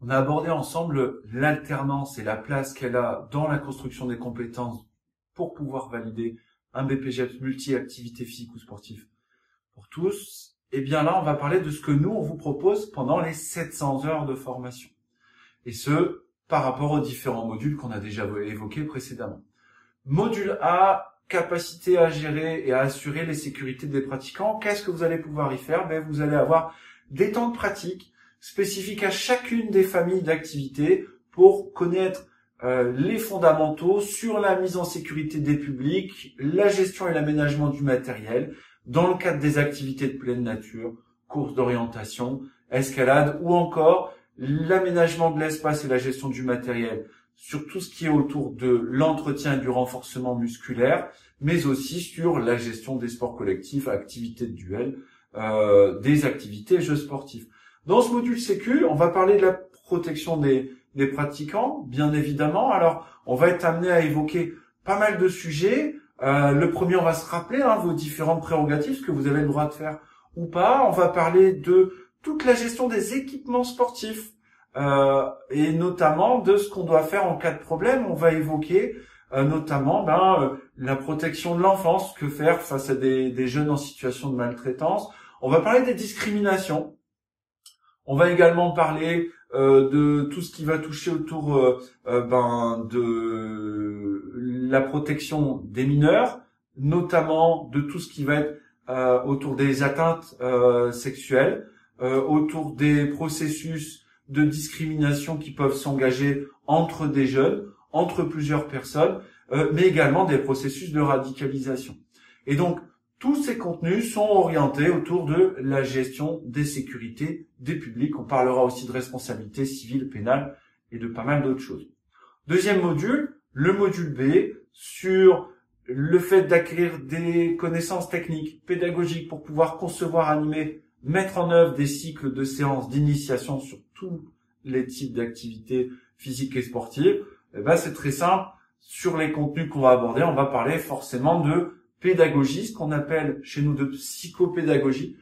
On a abordé ensemble l'alternance et la place qu'elle a dans la construction des compétences pour pouvoir valider un BPGEPS multi-activité physique ou sportive pour tous. Et bien là, on va parler de ce que nous, on vous propose pendant les 700 heures de formation. Et ce, par rapport aux différents modules qu'on a déjà évoqués précédemment. Module A, capacité à gérer et à assurer les sécurités des pratiquants. Qu'est-ce que vous allez pouvoir y faire? Vous allez avoir des temps de pratique spécifiques à chacune des familles d'activités pour connaître les fondamentaux sur la mise en sécurité des publics, la gestion et l'aménagement du matériel, dans le cadre des activités de pleine nature, courses d'orientation, escalade ou encore l'aménagement de l'espace et la gestion du matériel sur tout ce qui est autour de l'entretien et du renforcement musculaire, mais aussi sur la gestion des sports collectifs, activités de duel, des activités jeux sportifs. Dans ce module Sécu, on va parler de la protection des pratiquants, bien évidemment. Alors, on va être amené à évoquer pas mal de sujets. Le premier, on va se rappeler vos différentes prérogatives, ce que vous avez le droit de faire ou pas. On va parler de toute la gestion des équipements sportifs et notamment de ce qu'on doit faire en cas de problème. On va évoquer notamment la protection de l'enfance, que faire face à des jeunes en situation de maltraitance. On va parler des discriminations. On va également parler de tout ce qui va toucher autour de la protection des mineurs, notamment de tout ce qui va être autour des atteintes sexuelles, autour des processus de discrimination qui peuvent s'engager entre des jeunes, entre plusieurs personnes, mais également des processus de radicalisation. Et donc, tous ces contenus sont orientés autour de la gestion des sécurités des publics. On parlera aussi de responsabilité civile, pénale et de pas mal d'autres choses. Deuxième module, le module B, sur le fait d'acquérir des connaissances techniques, pédagogiques pour pouvoir concevoir, animer, mettre en œuvre des cycles de séances d'initiation sur tous les types d'activités physiques et sportives. C'est très simple. Sur les contenus qu'on va aborder, on va parler forcément de pédagogie, ce qu'on appelle chez nous de psychopédagogie.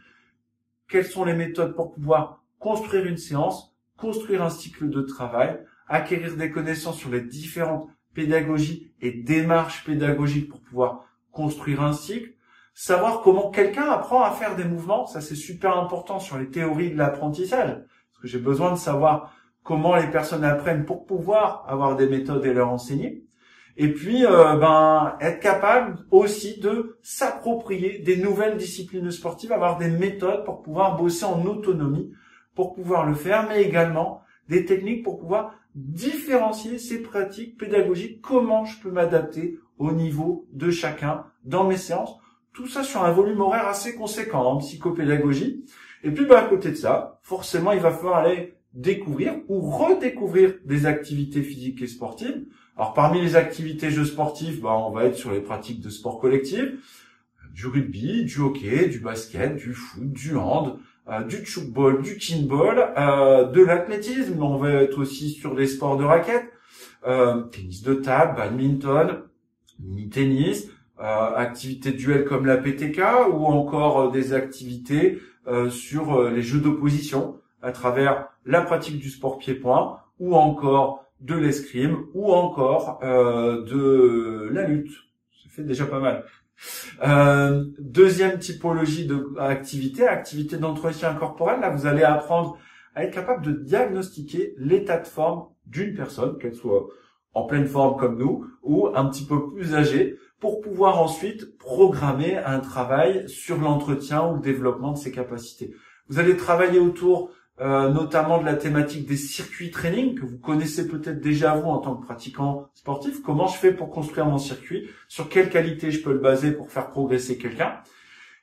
Quelles sont les méthodes pour pouvoir construire une séance, construire un cycle de travail, acquérir des connaissances sur les différentes pédagogies et démarches pédagogiques pour pouvoir construire un cycle, savoir comment quelqu'un apprend à faire des mouvements, ça c'est super important sur les théories de l'apprentissage, parce que j'ai besoin de savoir comment les personnes apprennent pour pouvoir avoir des méthodes et leur enseigner. Et puis, être capable aussi de s'approprier des nouvelles disciplines sportives, avoir des méthodes pour pouvoir bosser en autonomie, pour pouvoir le faire, mais également des techniques pour pouvoir différencier ces pratiques pédagogiques, comment je peux m'adapter au niveau de chacun dans mes séances. Tout ça sur un volume horaire assez conséquent en psychopédagogie. Et puis, à côté de ça, forcément, il va falloir aller découvrir ou redécouvrir des activités physiques et sportives. Alors, parmi les activités jeux sportifs, on va être sur les pratiques de sport collectif, du rugby, du hockey, du basket, du foot, du hand, du tchoukball, du kinball, de l'athlétisme. On va être aussi sur les sports de raquettes, tennis de table, badminton, mini-tennis, activités de duel comme la PTK ou encore des activités sur les jeux d'opposition à travers la pratique du sport pied-point ou encore de l'escrime ou encore de la lutte. Ça fait déjà pas mal. Deuxième typologie activité d'entretien corporel. Là, vous allez apprendre à être capable de diagnostiquer l'état de forme d'une personne, qu'elle soit en pleine forme comme nous ou un petit peu plus âgée, pour pouvoir ensuite programmer un travail sur l'entretien ou le développement de ses capacités. Vous allez travailler autour notamment de la thématique des circuits training que vous connaissez peut-être déjà vous en tant que pratiquant sportif. Comment je fais pour construire mon circuit? Sur quelle qualité je peux le baser pour faire progresser quelqu'un?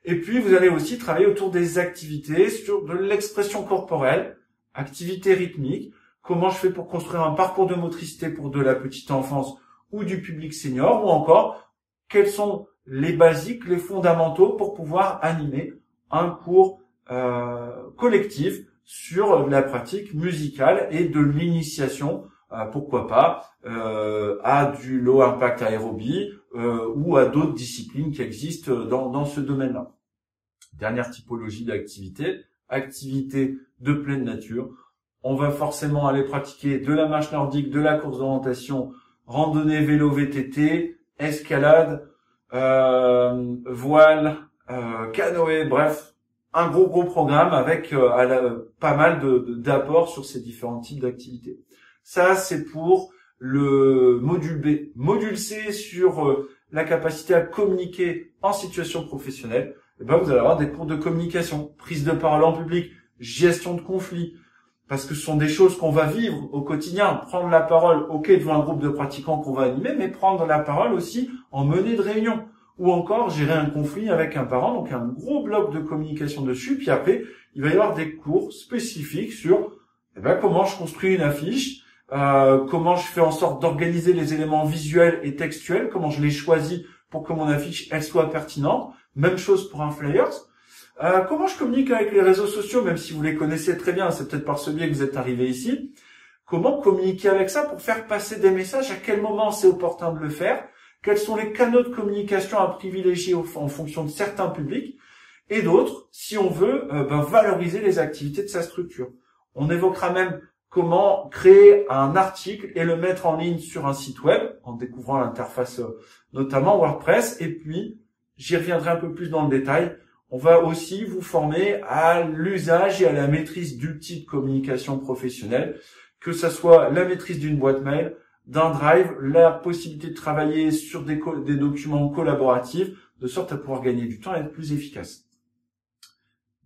Et puis vous allez aussi travailler autour des activités sur de l'expression corporelle, activités rythmiques. Comment je fais pour construire un parcours de motricité pour de la petite enfance ou du public senior, ou encore quels sont les basiques, les fondamentaux pour pouvoir animer un cours collectif sur la pratique musicale et de l'initiation, pourquoi pas, à du low impact aérobie ou à d'autres disciplines qui existent dans ce domaine-là. Dernière typologie d'activité, activité de pleine nature. on va forcément aller pratiquer de la marche nordique, de la course d'orientation, randonnée, vélo, VTT, escalade, voile, canoë, bref, un gros programme avec pas mal d'apports sur ces différents types d'activités. Ça, c'est pour le module B. Module C, sur la capacité à communiquer en situation professionnelle, et ben vous allez avoir des cours de communication, prise de parole en public, gestion de conflits, parce que ce sont des choses qu'on va vivre au quotidien. Prendre la parole, ok, devant un groupe de pratiquants qu'on va animer, mais prendre la parole aussi en menée de réunion, ou encore gérer un conflit avec un parent, donc un gros bloc de communication dessus. Puis après, il va y avoir des cours spécifiques sur comment je construis une affiche, comment je fais en sorte d'organiser les éléments visuels et textuels, comment je les choisis pour que mon affiche elle soit pertinente. Même chose pour un flyers. Comment je communique avec les réseaux sociaux, même si vous les connaissez très bien, c'est peut-être par ce biais que vous êtes arrivé ici. Comment communiquer avec ça pour faire passer des messages, à quel moment c'est opportun de le faire, quels sont les canaux de communication à privilégier en fonction de certains publics, et d'autres, si on veut valoriser les activités de sa structure. On évoquera même comment créer un article et le mettre en ligne sur un site web, en découvrant l'interface notamment WordPress, et puis j'y reviendrai un peu plus dans le détail. On va aussi vous former à l'usage et à la maîtrise d'outils de communication professionnelle, que ça soit la maîtrise d'une boîte mail, d'un drive, la possibilité de travailler sur des documents collaboratifs, de sorte à pouvoir gagner du temps et être plus efficace.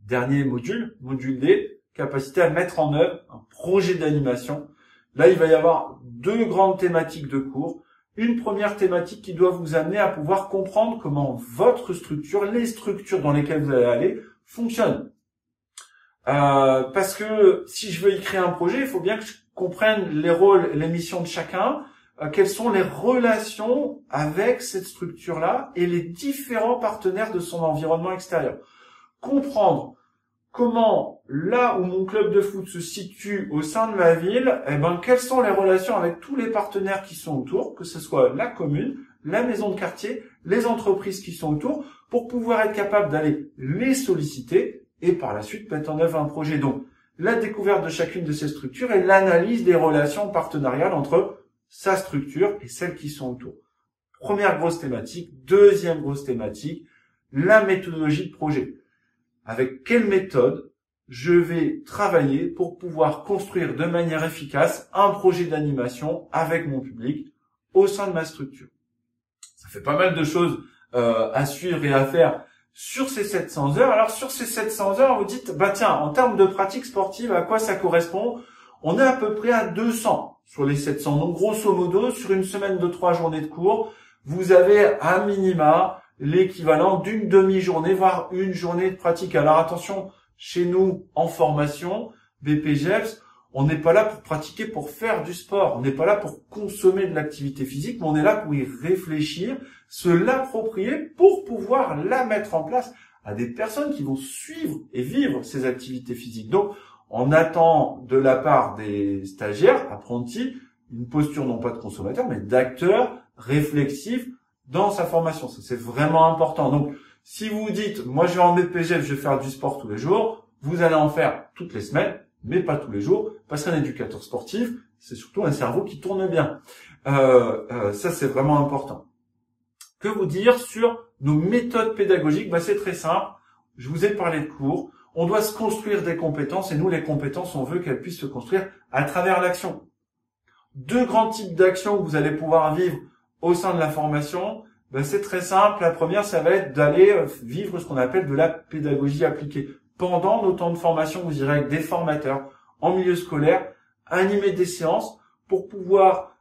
Dernier module, module D, capacité à mettre en œuvre un projet d'animation. Là, il va y avoir deux grandes thématiques de cours. Une première thématique qui doit vous amener à pouvoir comprendre comment votre structure, les structures dans lesquelles vous allez aller, fonctionnent. Parce que si je veux y créer un projet, il faut bien que je comprenne les rôles, les missions de chacun, quelles sont les relations avec cette structure-là et les différents partenaires de son environnement extérieur. Comprendre comment, là où mon club de foot se situe au sein de ma ville, quelles sont les relations avec tous les partenaires qui sont autour, que ce soit la commune, la maison de quartier, les entreprises qui sont autour, pour pouvoir être capable d'aller les solliciter et par la suite mettre en œuvre un projet. Donc, la découverte de chacune de ces structures et l'analyse des relations partenariales entre sa structure et celles qui sont autour. Première grosse thématique. Deuxième grosse thématique, la méthodologie de projet. Avec quelle méthode je vais travailler pour pouvoir construire de manière efficace un projet d'animation avec mon public au sein de ma structure. Ça fait pas mal de choses à suivre et à faire sur ces 700 heures. Alors sur ces 700 heures, vous dites, tiens, en termes de pratique sportive, à quoi ça correspond? On est à peu près à 200 sur les 700. Donc grosso modo, sur une semaine de 3 journées de cours, vous avez à minima l'équivalent d'une demi-journée, voire une journée de pratique. Alors attention, chez nous, en formation, BPGEPS, on n'est pas là pour pratiquer, pour faire du sport. On n'est pas là pour consommer de l'activité physique, mais on est là pour y réfléchir, se l'approprier pour pouvoir la mettre en place à des personnes qui vont suivre et vivre ces activités physiques. Donc, on attend de la part des stagiaires, apprentis, une posture non pas de consommateur, mais d'acteur réflexif dans sa formation. Ça, c'est vraiment important. Donc, si vous vous dites, moi, je vais en BPGF, je vais faire du sport tous les jours, vous allez en faire toutes les semaines, mais pas tous les jours, parce qu'un éducateur sportif, c'est surtout un cerveau qui tourne bien. Ça, c'est vraiment important. Que vous dire sur nos méthodes pédagogiques? C'est très simple. Je vous ai parlé de cours. On doit se construire des compétences, et nous, les compétences, on veut qu'elles puissent se construire à travers l'action. Deux grands types d'actions que vous allez pouvoir vivre au sein de la formation, c'est très simple. La première, ça va être d'aller vivre ce qu'on appelle de la pédagogie appliquée. Pendant nos temps de formation, vous irez avec des formateurs en milieu scolaire, animer des séances pour pouvoir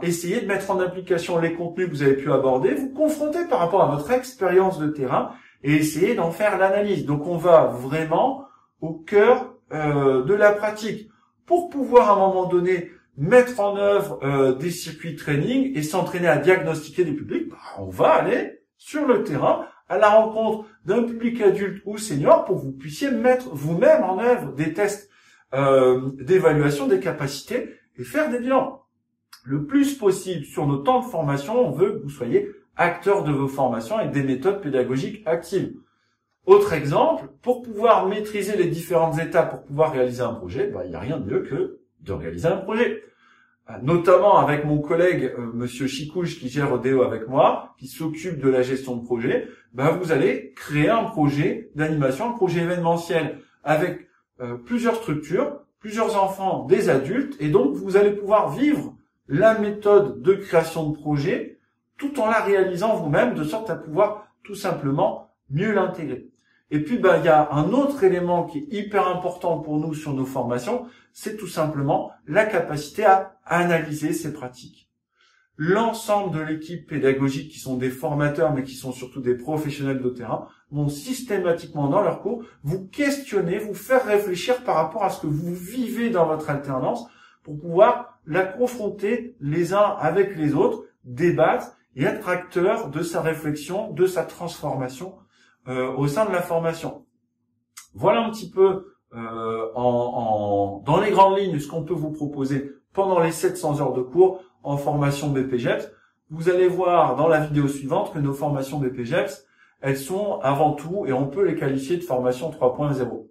essayer de mettre en application les contenus que vous avez pu aborder, vous confronter par rapport à votre expérience de terrain et essayer d'en faire l'analyse. Donc, on va vraiment au cœur de la pratique pour pouvoir, à un moment donné, mettre en œuvre des circuits de training et s'entraîner à diagnostiquer des publics. On va aller sur le terrain à la rencontre d'un public adulte ou senior pour que vous puissiez mettre vous-même en œuvre des tests d'évaluation des capacités et faire des bilans. Le plus possible sur nos temps de formation, on veut que vous soyez acteurs de vos formations avec des méthodes pédagogiques actives. Autre exemple, pour pouvoir maîtriser les différentes étapes pour pouvoir réaliser un projet, il n'y a rien de mieux que de réaliser un projet. Notamment avec mon collègue Monsieur Chicouche qui gère Odeo avec moi, qui s'occupe de la gestion de projet, vous allez créer un projet d'animation, un projet événementiel avec plusieurs structures, plusieurs enfants, des adultes, et donc vous allez pouvoir vivre la méthode de création de projet tout en la réalisant vous-même, de sorte à pouvoir tout simplement mieux l'intégrer. Et puis, il y a un autre élément qui est hyper important pour nous sur nos formations, c'est tout simplement la capacité à analyser ces pratiques. L'ensemble de l'équipe pédagogique qui sont des formateurs, mais qui sont surtout des professionnels de terrain, vont systématiquement dans leurs cours vous questionner, vous faire réfléchir par rapport à ce que vous vivez dans votre alternance pour pouvoir la confronter les uns avec les autres, débattre et être acteur de sa réflexion, de sa transformation au sein de la formation. Voilà un petit peu dans les grandes lignes ce qu'on peut vous proposer pendant les 700 heures de cours en formation BPGEPS. Vous allez voir dans la vidéo suivante que nos formations BPGEPS, elles sont avant tout, et on peut les qualifier de formation 3.0.